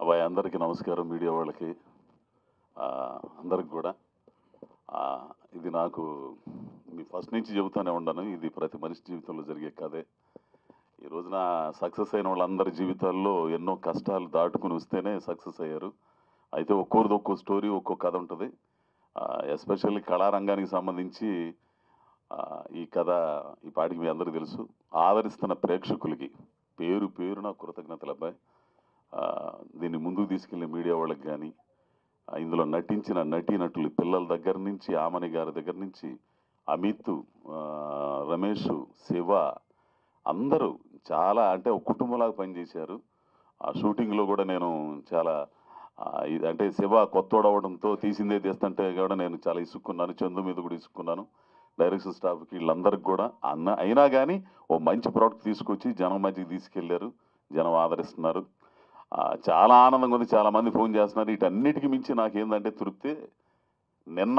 అబ్బాయి అందరికీ నమస్కారం. మీడియా వాళ్ళకి అందరికి కూడా ఇది నాకు మీ ఫస్ట్ నుంచి చెబుతూనే ఉన్నాను. ఇది ప్రతి మనిషి జీవితంలో జరిగే కథే. ఈ రోజున సక్సెస్ అయిన వాళ్ళందరి జీవితాల్లో ఎన్నో కష్టాలు దాటుకుని వస్తేనే సక్సెస్ అయ్యారు. అయితే ఒక్కోరిది ఒక్కో స్టోరీ, ఒక్కో కథ ఉంటుంది. ఎస్పెషల్లీ కళారంగానికి సంబంధించి ఈ కథ ఈ పాటికి మీ అందరికీ తెలుసు. ఆదరిస్తున్న ప్రేక్షకులకి పేరు పేరున కృతజ్ఞతలు అబ్బాయి. దీన్ని ముందుకు తీసుకెళ్ళిన మీడియా వాళ్ళకి కానీ, ఇందులో నటించిన నటీనటులు పిల్లల దగ్గర నుంచి, ఆమని గారి దగ్గర నుంచి, అమిత్, రమేష్, శివ అందరూ చాలా అంటే ఒక కుటుంబంలాగా పనిచేశారు. ఆ షూటింగ్లో కూడా నేను చాలా అంటే శివ కొత్తోడవడంతో తీసిందే తీస్తుంటే కూడా నేను చాలా ఇసుక్కున్నాను. చందు మీద కూడా ఇసుక్కున్నాను. డైరెక్షన్ స్టాఫ్కి వీళ్ళందరికీ కూడా అయినా కానీ ఓ మంచి ప్రోడక్ట్ తీసుకొచ్చి జనం మధ్యకి తీసుకెళ్లారు. జనం ఆదరిస్తున్నారు. చాలా ఆనందంగా ఉంది. చాలామంది ఫోన్ చేస్తున్నారు. వీటన్నిటికీ మించి నాకేందంటే తృప్తి, నిన్న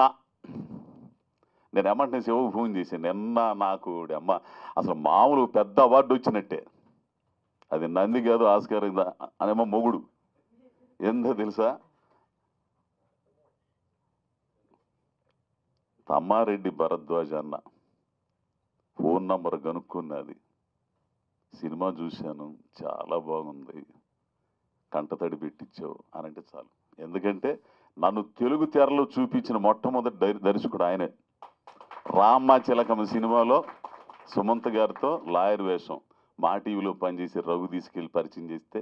నేను ఏమంటే శివకు ఫోన్ చేశాను. నిన్న నాకు అమ్మ అసలు మామూలు పెద్ద అవార్డు వచ్చినట్టే. అది నంది కాదు, ఆస్కార్ అనేమో మొగుడు. ఏందో తెలుసా, తమ్మారెడ్డి భరద్వాజ్ అన్న ఫోన్ నంబర్ కనుక్కున్నది. సినిమా చూశాను, చాలా బాగుంది, కంటతడి పెట్టించావు అని అంటే చాలు. ఎందుకంటే నన్ను తెలుగు తెరలో చూపించిన మొట్టమొదటి దర్శకుడు ఆయనే. రామ్మ చిలకమ్మ సినిమాలో సుమంత్ గారితో లాయర్ వేషం, మా టీవీలో పనిచేసి రఘు తీసుకెళ్ళి పరిచయం చేస్తే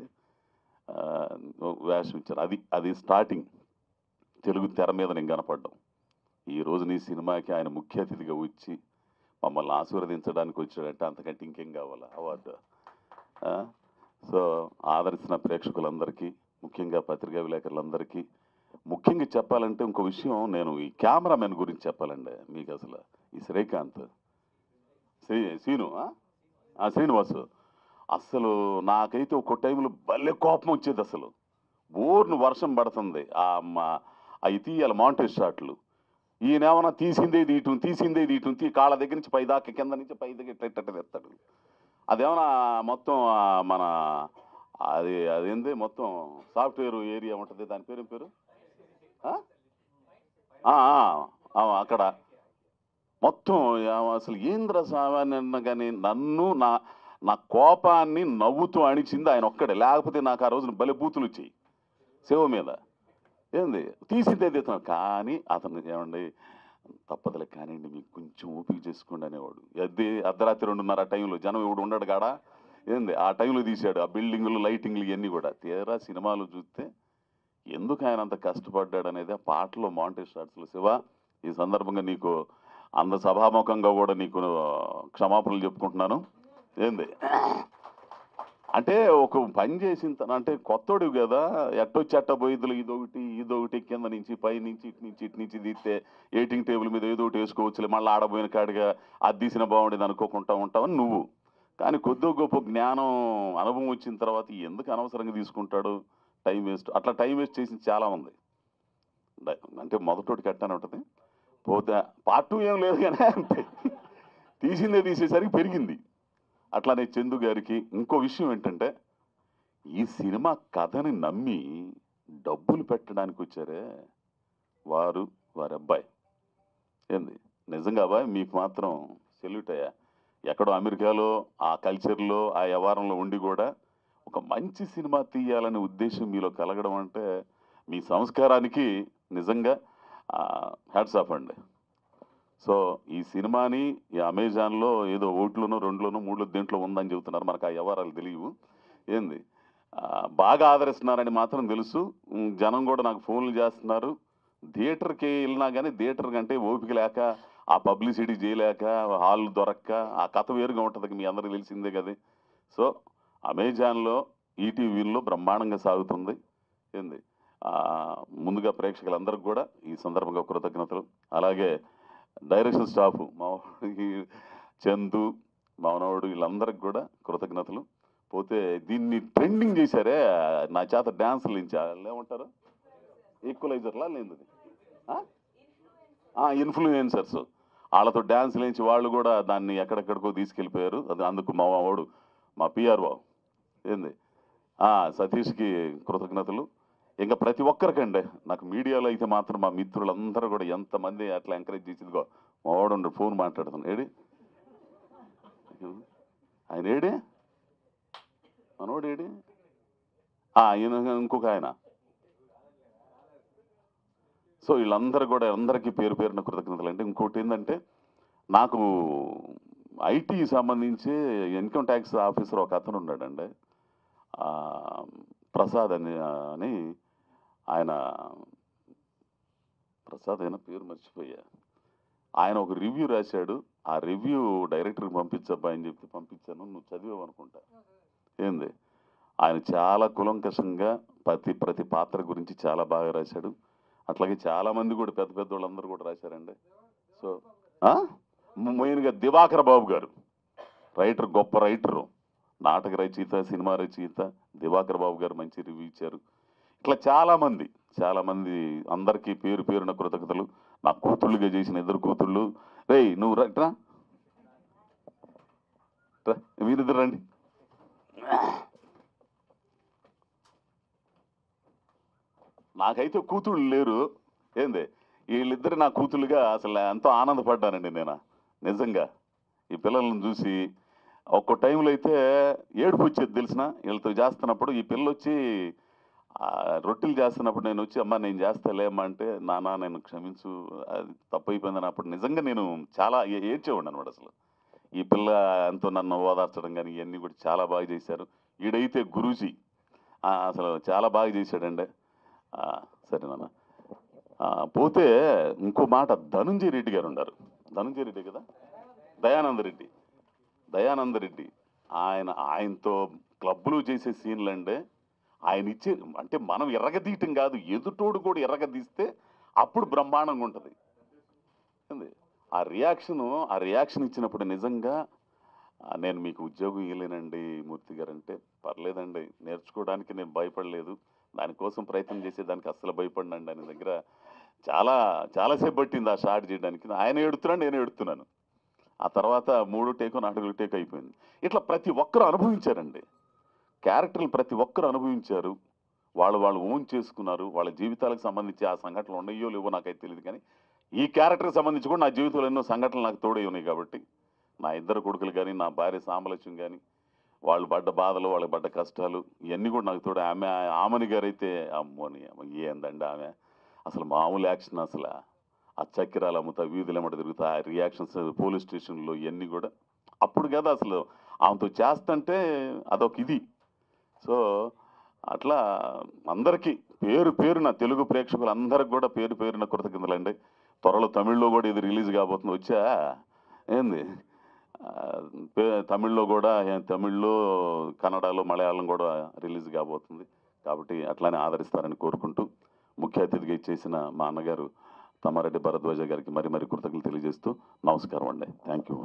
వేషం ఇచ్చారు. అది స్టార్టింగ్ తెలుగు తెర మీద నేను కనపడ్డాం. ఈరోజు నీ సినిమాకి ఆయన ముఖ్య అతిథిగా వచ్చి మమ్మల్ని ఆశీర్వదించడానికి వచ్చాడంటే అంతకంటే ఇంకేం కావాలా అవార్డు. సో ఆదరిస్తున్న ప్రేక్షకులందరికీ, ముఖ్యంగా పత్రికా విలేకరులందరికీ, ముఖ్యంగా చెప్పాలంటే ఇంకో విషయం, నేను ఈ కెమెరామెన్ గురించి చెప్పాలండి మీకు. అసలు ఈ శ్రీకాంత్ శ్రీనివాసు అసలు నాకైతే ఒక్కో టైంలో భలే కోపం వచ్చేది. అసలు బోర్ను వర్షం పడుతుంది, అవి తీయాలి మాంటేజ్ షాట్లు. ఈయనేమన్నా తీసిందే తీయటం కాళ్ళ దగ్గర నుంచి పైదాకా, కింద నుంచి పై దగ్గర ఇట్ట తెస్తాడు. అదేమన్నా మొత్తం మన అదేంది మొత్తం సాఫ్ట్వేర్ ఏరియా ఉంటుంది, దాని పేరు అక్కడ మొత్తం అసలు ఏంద్ర సామాన్య కానీ నన్ను నా కోపాన్ని నవ్వుతూ అణిచింది ఆయన ఒక్కడే. లేకపోతే నాకు ఆ రోజున భలే బూతులు వచ్చాయి శివ మీద. ఏంది తీసిందే తీస్తున్నాడు. కానీ అతను ఏమండి తప్పదులే కానివ్వండి, మీకు కొంచెం ఓపిక చేసుకోండి అనేవాడు. అర్ధరాత్రి 2:30 టైంలో జనం ఎవడు ఉండడు కాడా. ఏంది ఆ టైంలో తీశాడు. ఆ బిల్డింగులు, లైటింగ్లు ఇవన్నీ కూడా. తీరా సినిమాలు చూస్తే ఎందుకు ఆయన అంత కష్టపడ్డాడు అనేది ఆ పాటలో మాంటేజ్ షాట్స్లో. శివ, ఈ సందర్భంగా నీకు అంత సభాముఖంగా కూడా నీకు క్షమాపణలు చెప్పుకుంటున్నాను. ఏంది అంటే ఒక పని చేసిన అంటే కొత్తోడు కదా, ఎట్టొచ్చి పోయిద్దులు ఇదొకటి కింద నుంచి పై నుంచి ఇటు నుంచి తీస్తే ఎయిటింగ్ టేబుల్ మీద ఏదో ఒకటి వేసుకోవచ్చులే, మళ్ళీ ఆడబోయిన కాడిగా అది తీసిన బాగుండేది అనుకోకుండా ఉంటావని నువ్వు. కానీ కొద్దిగా గొప్ప జ్ఞానం, అనుభవం వచ్చిన తర్వాత ఎందుకు అనవసరంగా తీసుకుంటాడు టైం వేస్ట్. అట్లా టైం వేస్ట్ చేసింది చాలామంది. అంటే మొదటోటి కట్టానే ఉంటుంది. పోతే పార్ట్ 2 ఏం లేదు కానీ తీసిందే తీసేసరికి పెరిగింది. అట్లానే చందు గారికి ఇంకో విషయం ఏంటంటే, ఈ సినిమా కథని నమ్మి డబ్బులు పెట్టడానికి వచ్చారే వారి అబ్బాయి. ఏంది నిజంగా అబ్బాయి మీకు మాత్రం సెల్యూట్ అయ్యా. ఎక్కడో అమెరికాలో ఆ కల్చర్లో ఆ వ్యవహారంలో ఉండి కూడా ఒక మంచి సినిమా తీయాలనే ఉద్దేశం మీలో కలగడం అంటే మీ సంస్కారానికి నిజంగా హ్యాట్స్ ఆఫ్ అండి. సో ఈ సినిమాని ఈ అమెజాన్లో ఏదో 1లోనో 2లోనో 3లో దేంట్లో ఉందని చెబుతున్నారు. మనకు ఆ వ్యవహారాలు తెలియవు. ఏంది బాగా ఆదరిస్తున్నారని మాత్రం తెలుసు. జనం కూడా నాకు ఫోన్లు చేస్తున్నారు. థియేటర్కి వెళ్ళినా కానీ థియేటర్ కంటే ఓపిక లేక, ఆ పబ్లిసిటీ చేయలేక, హాల్ దొరక్క, ఆ కథ వేరుగా ఉంటుంది, మీ అందరికీ తెలిసిందే కదా. సో అమెజాన్లో, ఈటీవీలో బ్రహ్మాండంగా సాగుతుంది. ఏంది ముందుగా ప్రేక్షకులందరికీ కూడా ఈ సందర్భంగా కృతజ్ఞతలు. అలాగే డైరెక్షన్ స్టాఫ్ చందు, మానవుడు, వీళ్ళందరికి కూడా కృతజ్ఞతలు. పోతే దీన్ని ట్రెండింగ్ చేశారే నా చేత డ్యాన్సులు నుంచి ఏమంటారు, ఈక్వలైజర్లా లేదు ఇన్ఫ్లుయెన్సర్స్, వాళ్ళతో డ్యాన్సులు వేయించి వాళ్ళు కూడా దాన్ని ఎక్కడెక్కడికో తీసుకెళ్ళిపోయారు. అది అందుకు మా వాడు, మా పిఆర్ఓ ఏంది సతీష్కి కృతజ్ఞతలు. ఇంకా ప్రతి ఒక్కరికండి. నాకు మీడియాలో అయితే మాత్రం మా మిత్రులందరూ కూడా ఎంతమంది అట్లా ఎంకరేజ్ చేసిందిగో మావాడు ఫోన్ మాట్లాడుతున్నాను. ఏడి ఆయన ఏడి మనోడు ఏడి ఈయన ఇంకొక ఆయన. సో వీళ్ళందరూ కూడా అందరికీ పేరు పేరున కృతజ్ఞతలు అండి. ఇంకోటి ఏంటంటే నాకు ఐటీ సంబంధించి ఇన్కమ్ ట్యాక్స్ ఆఫీసర్ ఒక అతను ఉన్నాడండి, ప్రసాద్ అని ఆయన, ప్రసాద్ అయినా పేరు మర్చిపోయా. ఆయన ఒక రివ్యూ రాశాడు. ఆ రివ్యూ డైరెక్టర్కి పంపించబ్బా అని చెప్పి పంపించాను. నువ్వు చదివావు అనుకుంటా. ఏంది ఆయన చాలా కులంకషంగా ప్రతి పాత్ర గురించి చాలా బాగా రాశాడు. అట్లాగే చాలామంది కూడా పెద్ద పెద్ద వాళ్ళందరూ కూడా రాశారండి. సో మెయిన్గా దివాకర్ బాబు గారు రైటర్, గొప్ప రైటరు, నాటక రచయిత, సినిమా రచయిత దివాకర్ బాబు గారు మంచి రివ్యూ ఇచ్చారు. ఇట్లా చాలామంది అందరికీ పేరు పేరున కృతజ్ఞతలు. నా కూతుళ్ళుగా చేసిన 2 కూతుళ్ళు. రేయ్ నువ్వు రా, మీరిద్దరు రండి. నాకైతే కూతుళ్ళు లేరు. ఏంది వీళ్ళిద్దరు నా కూతుళ్ళుగా అసలు ఎంతో ఆనందపడ్డానండి నేను నిజంగా. ఈ పిల్లలను చూసి ఒక్కో టైంలో అయితే ఏడుపు వచ్చేది తెలిసిన వీళ్ళతో చేస్తున్నప్పుడు. ఈ పిల్లలు వచ్చి రొట్టెలు చేస్తున్నప్పుడు నేను వచ్చి అమ్మ నేను చేస్తాలేమ్మా అంటే, నాన్న నేను క్షమించు అది తప్పు అయిపోయిందని అప్పుడు నిజంగా నేను చాలా ఏడ్చేవాడిని అనమాట. అసలు ఈ పిల్ల ఎంతో నన్ను ఓదార్చడం కానీ ఇవన్నీ కూడా చాలా బాగా చేశారు. ఈడైతే గురూజీ అసలు చాలా బాగా చేశాడండి. సరే నాన్న. పోతే ఇంకో మాట, ధనుంజయ రెడ్డి గారు ఉన్నారు. ధనుంజయ రెడ్డి కదా, దయానంద రెడ్డి ఆయనతో క్లబ్లు చేసే సీన్లు అండి. ఆయన ఇచ్చే అంటే మనం ఎర్రగదీయటం కాదు, ఎదుటోడు కూడా ఎర్రగదీస్తే అప్పుడు బ్రహ్మాండంగా ఉంటుంది. ఆ రియాక్షన్ ఇచ్చినప్పుడు నిజంగా నేను మీకు ఉద్యోగం ఇవ్వలేనండి మూర్తి గారు అంటే, పర్లేదండి నేర్చుకోవడానికి నేను భయపడలేదు, దానికోసం ప్రయత్నం చేసేదానికి అస్సలు భయపడినండి. ఆయన దగ్గర చాలాసేపు పట్టింది ఆ షాట్ చేయడానికి. ఆయన ఏడుతున్నాను, నేను ఏడుతున్నాను. ఆ తర్వాత 3 టేకు 4 టేకు అయిపోయింది. ఇట్లా ప్రతి ఒక్కరు అనుభవించారండి. క్యారెక్టర్లు ప్రతి ఒక్కరు అనుభవించారు. వాళ్ళు ఓన్ చేసుకున్నారు. వాళ్ళ జీవితాలకు సంబంధించి ఆ సంఘటనలు ఉన్నాయో లేవో నాకైతే తెలియదు, కానీ ఈ క్యారెక్టర్కి సంబంధించి కూడా నా జీవితంలో ఎన్నో సంఘటనలు నాకు తోడై ఉన్నాయి. కాబట్టి నా 2 కొడుకులు కానీ, నా భార్య సామలక్ష్యం కానీ, వాళ్ళు పడ్డ బాధలు, వాళ్ళకి పడ్డ కష్టాలు ఇవన్నీ కూడా నాకు తోడు. ఆమెని గారు అయితే అమ్మోని ఏందండి ఆమె అసలు మామూలు యాక్షన్. అసలు ఆ చక్కెరాలు అమ్ముతా, వీధులు ఎమ్మట తిరుగుతా, ఆ రియాక్షన్స్ పోలీస్ స్టేషన్లో ఇవన్నీ కూడా అప్పుడు కదా అసలు ఆమెతో చేస్తుంటే అదొక ఇది. సో అట్లా అందరికీ పేరు పేరున తెలుగు ప్రేక్షకులందరికి కూడా పేరు పేరున కృతజ్ఞతలండి. త్వరలో తమిళ్లో కూడా ఇది రిలీజ్ కాబోతుంది. వచ్చా ఏంది తమిళ్లో కూడా, తమిళ్లో, కన్నడలో, మలయాళం కూడా రిలీజ్ కాబోతుంది. కాబట్టి అట్లానే ఆదరిస్తారని కోరుకుంటూ ముఖ్య అతిథిగా ఇచ్చేసిన మా అన్నగారు తమ్మారెడ్డి భరద్వాజ గారికి మరి కృతజ్ఞతలు తెలియజేస్తూ నమస్కారం అండి. Thank you.